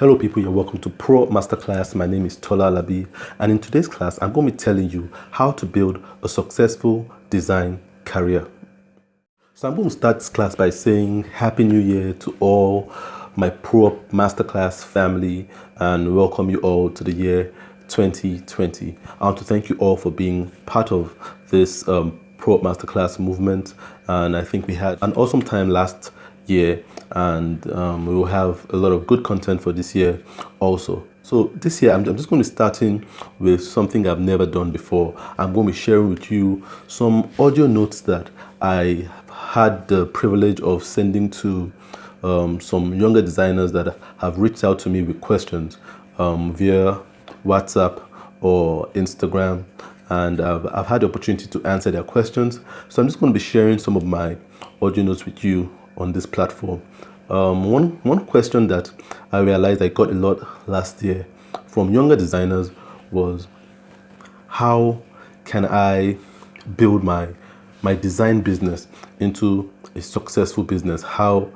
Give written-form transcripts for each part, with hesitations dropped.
Hello people, you're welcome to Pro Masterclass. My name is Tola Labi, and in today's class I'm going to be telling you how to build a successful design career. So I'm going to start this class by saying Happy New Year to all my Pro Masterclass family and welcome you all to the year 2020. I want to thank you all for being part of this Pro Masterclass movement, and I think we had an awesome time last year, and we will have a lot of good content for this year also. So this year I'm just going to be starting with something I've never done before. I'm going to be sharing with you some audio notes that I had the privilege of sending to some younger designers that have reached out to me with questions via WhatsApp or Instagram, and I've had the opportunity to answer their questions. So I'm just going to be sharing some of my audio notes with you on this platform. One question that I realized I got a lot last year from younger designers was, how can I build my design business into a successful business? How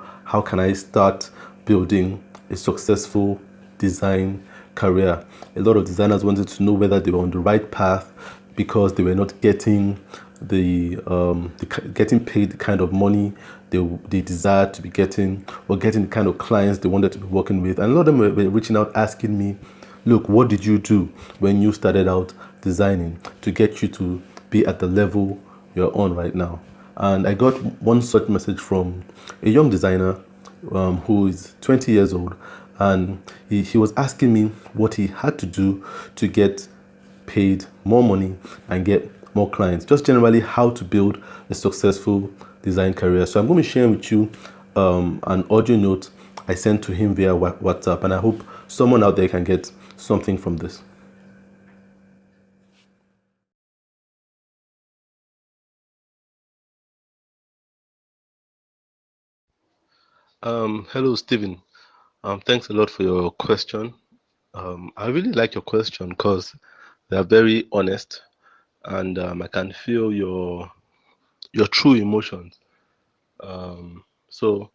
can I start building a successful design career? A lot of designers wanted to know whether they were on the right path because they were not getting getting paid the kind of money they desired to be getting, or getting the kind of clients they wanted to be working with. And a lot of them were reaching out asking me, look, what did you do when you started out designing to get you to be at the level you're on right now? And I got one such message from a young designer who is 20 years old, and he was asking me what he had to do to get paid more money and get more clients, just generally how to build a successful design career. So I'm going to be sharing with you an audio note I sent to him via WhatsApp, and I hope someone out there can get something from this. Hello, Stephen. Thanks a lot for your question. I really like your question because they are very honest, and I can feel your true emotions. So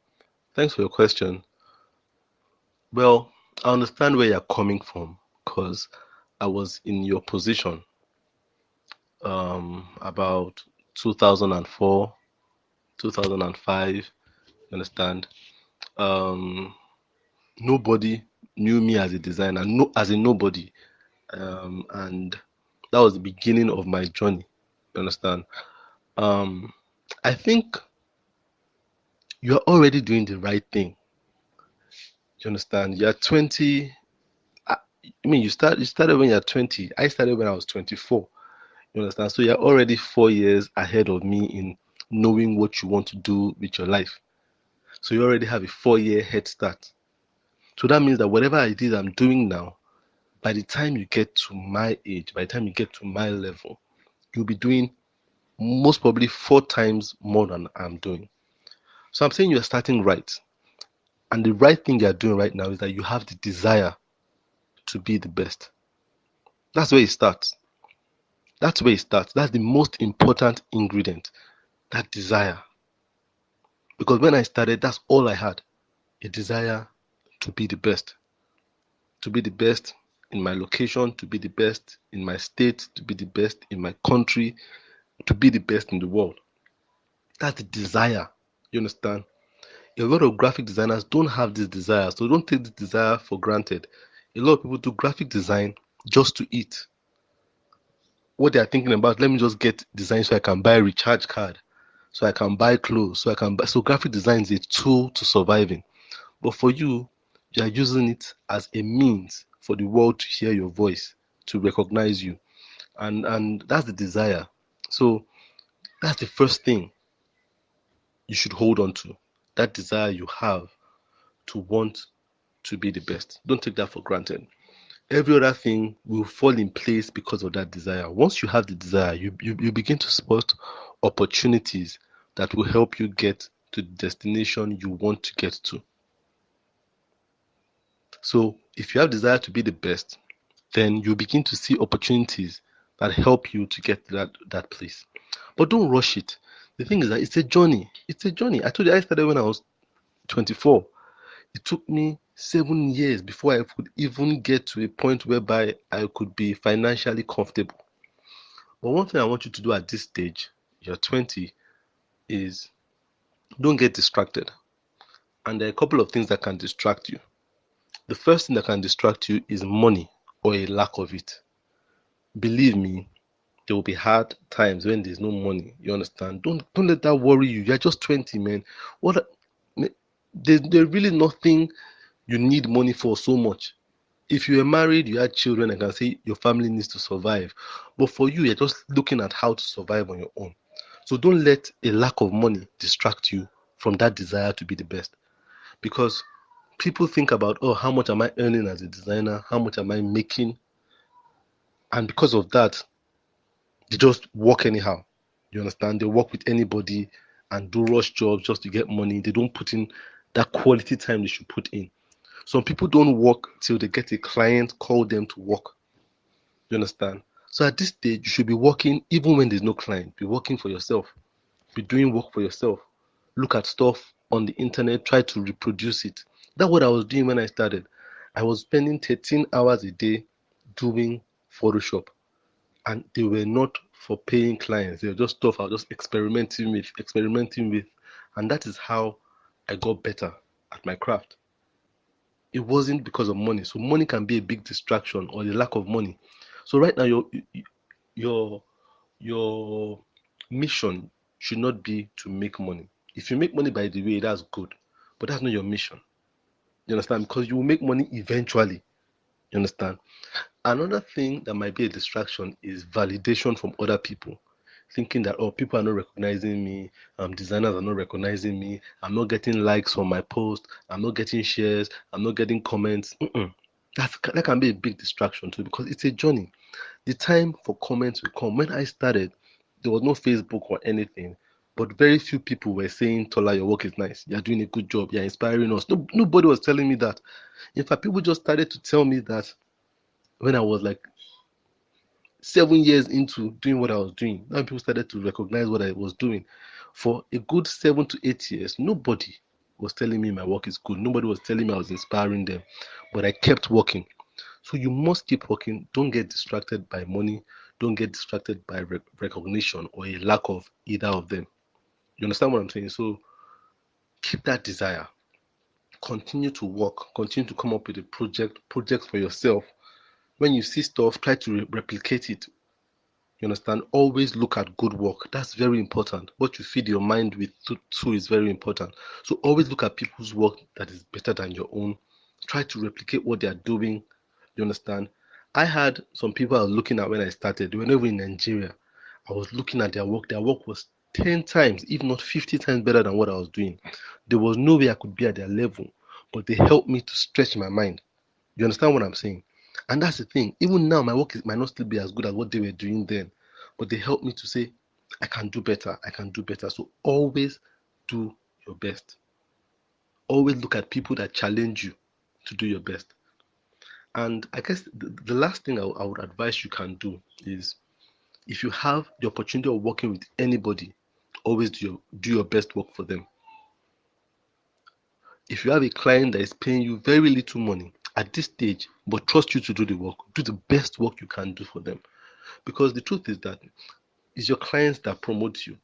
thanks for your question. Well, I understand where you're coming from because I was in your position about 2004, 2005. You understand? Um, Nobody knew me as a designer, no, as a nobody, and that was the beginning of my journey. You understand? Um, I think you're already doing the right thing. You understand? You're 20. I mean, you started when you're 20. I started when I was 24. You understand? So you're already 4 years ahead of me in knowing what you want to do with your life. So you already have a 4 year head start. So that means that whatever it is I'm doing now, by the time you get to my age, by the time you get to my level, you'll be doing most probably 4 times more than I'm doing. So I'm saying you're starting right. And the right thing you're doing right now is that you have the desire to be the best. That's where it starts. That's where it starts. That's the most important ingredient, that desire. Because when I started, that's all I had, a desire to be the best. To be the best in my location, to be the best in my state, to be the best in my country, to be the best in the world. That's the desire. You understand? A lot of graphic designers don't have this desire, so don't take this desire for granted. A lot of people do graphic design just to eat. What they are thinking about, let me just get design so I can buy a recharge card, so I can buy clothes, so I can buy. So graphic design is a tool to surviving. But for you, you are using it as a means for the world to hear your voice, to recognize you. And that's the desire. So that's the first thing you should hold on to. That desire you have to want to be the best. Don't take that for granted. Every other thing will fall in place because of that desire. Once you have the desire, you begin to spot opportunities that will help you get to the destination you want to get to. So if you have desire to be the best, then you begin to see opportunities that help you to get to that place. But don't rush it. The thing is that it's a journey. It's a journey. I told you I started when I was 24. It took me 7 years before I could even get to a point whereby I could be financially comfortable. But one thing I want you to do at this stage, you're 20, is don't get distracted. And there are a couple of things that can distract you. The first thing that can distract you is money or a lack of it. Believe me, there will be hard times when there's no money. You understand? Don't let that worry you. You're just 20, man. What there's really nothing you need money for so much. If you were married, you had children, I can say your family needs to survive. But for you, you're just looking at how to survive on your own. So don't let a lack of money distract you from that desire to be the best. Because people think about, oh, how much am I earning as a designer? How much am I making? And because of that, they just work anyhow. You understand? They work with anybody and do rush jobs just to get money. They don't put in that quality time they should put in. Some people don't work till they get a client call them to work. You understand? So at this stage, you should be working even when there's no client. Be working for yourself. Be doing work for yourself. Look at stuff on the internet, try to reproduce it. That's what I was doing when I started. I was spending 13 hours a day doing Photoshop, and they were not for paying clients. They were just stuff I was just experimenting with, and that is how I got better at my craft. It wasn't because of money. So money can be a big distraction, or the lack of money. So right now, your your mission should not be to make money. If you make money by the way, that's good, but that's not your mission. You understand? Because you will make money eventually. You understand? Another thing that might be a distraction is validation from other people. Thinking that, oh, people are not recognizing me, designers are not recognizing me, I'm not getting likes on my post, I'm not getting shares, I'm not getting comments. That can be a big distraction too, because it's a journey. The time for comments will come. When I started, there was no Facebook or anything, but very few people were saying, Tola, your work is nice, you're doing a good job, you're inspiring us. No, nobody was telling me that. In fact, people just started to tell me that when I was like 7 years into doing what I was doing. Now people started to recognize what I was doing. For a good 7 to 8 years, nobody was telling me my work is good. Nobody was telling me I was inspiring them. But I kept working. So you must keep working. Don't get distracted by money. Don't get distracted by recognition or a lack of either of them. You understand what I'm saying? So keep that desire. Continue to work. Continue to come up with a project for yourself. When you see stuff, try to replicate it. You understand? Always look at good work. That's very important. What you feed your mind with too is very important. So always look at people's work that is better than your own. Try to replicate what they are doing. You understand? I had some people I was looking at when I started. They were never in Nigeria. I was looking at their work. Their work was 10 times, if not 50 times better than what I was doing. There was no way I could be at their level, but they helped me to stretch my mind. You understand what I'm saying? And that's the thing. Even now, my work might not still be as good as what they were doing then, but they helped me to say, I can do better. I can do better. So always do your best. Always look at people that challenge you to do your best. And I guess the last thing I would advise you can do is, if you have the opportunity of working with anybody, always do your best work for them. If you have a client that is paying you very little money at this stage, but trust you to do the work, do the best work you can do for them. Because the truth is that it's your clients that promote you.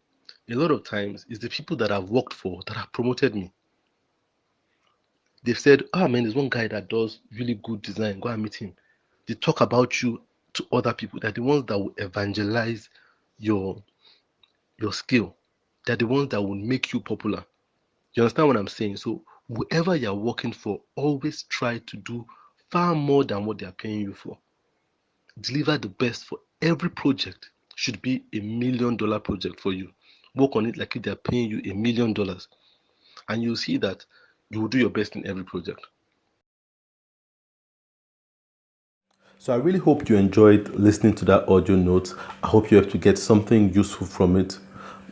A lot of times, it's the people that I've worked for that have promoted me. They've said, oh man, there's one guy that does really good design, go and meet him. They talk about you to other people. They're the ones that will evangelize your skill. They're the ones that will make you popular. You understand what I'm saying? So whoever you're working for, always try to do far more than what they're paying you for. Deliver the best for every project. Should be $1 million project for you. Work on it like if they're paying you $1 million, and you'll see that you will do your best in every project. So I really hope you enjoyed listening to that audio note. I hope you have to get something useful from it.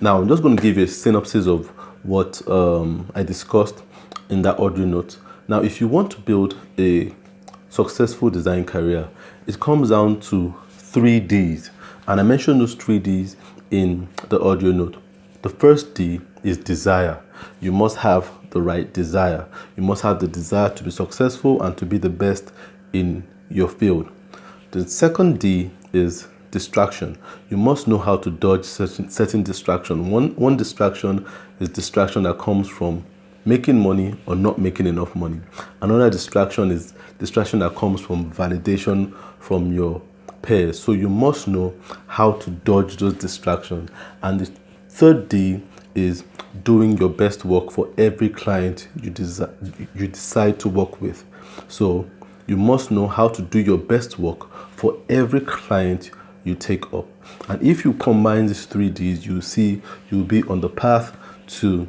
Now I'm just going to give you a synopsis of what I discussed in that audio note. Now, if you want to build a successful design career, it comes down to 3 Ds. And I mentioned those 3 Ds in the audio note. The first D is desire. you must have the right desire. You must have the desire to be successful and to be the best in your field. The second D is distraction. You must know how to dodge certain distraction. One distraction is distraction that comes from making money or not making enough money. Another distraction is distraction that comes from validation from your peers. So you must know how to dodge those distractions. And the third D is doing your best work for every client you decide to work with. So you must know how to do your best work for every client you take up. And if you combine these three Ds, you see you'll be on the path to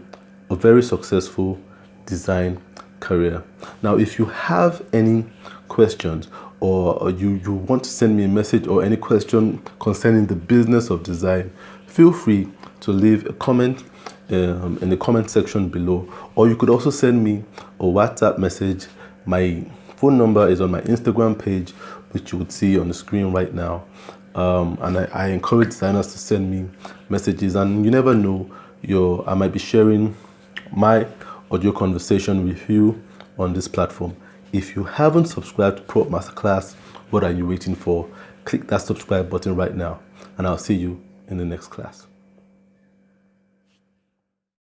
a very successful design career. Now, if you have any questions or you want to send me a message or any question concerning the business of design, feel free to leave a comment in the comment section below, or you could also send me a WhatsApp message. My phone number is on my Instagram page, which you would see on the screen right now. And I encourage designers to send me messages, and you never know, I might be sharing my audio conversation with you on this platform. If you haven't subscribed to Pro Masterclass, what are you waiting for? Click that subscribe button right now, and I'll see you in the next class.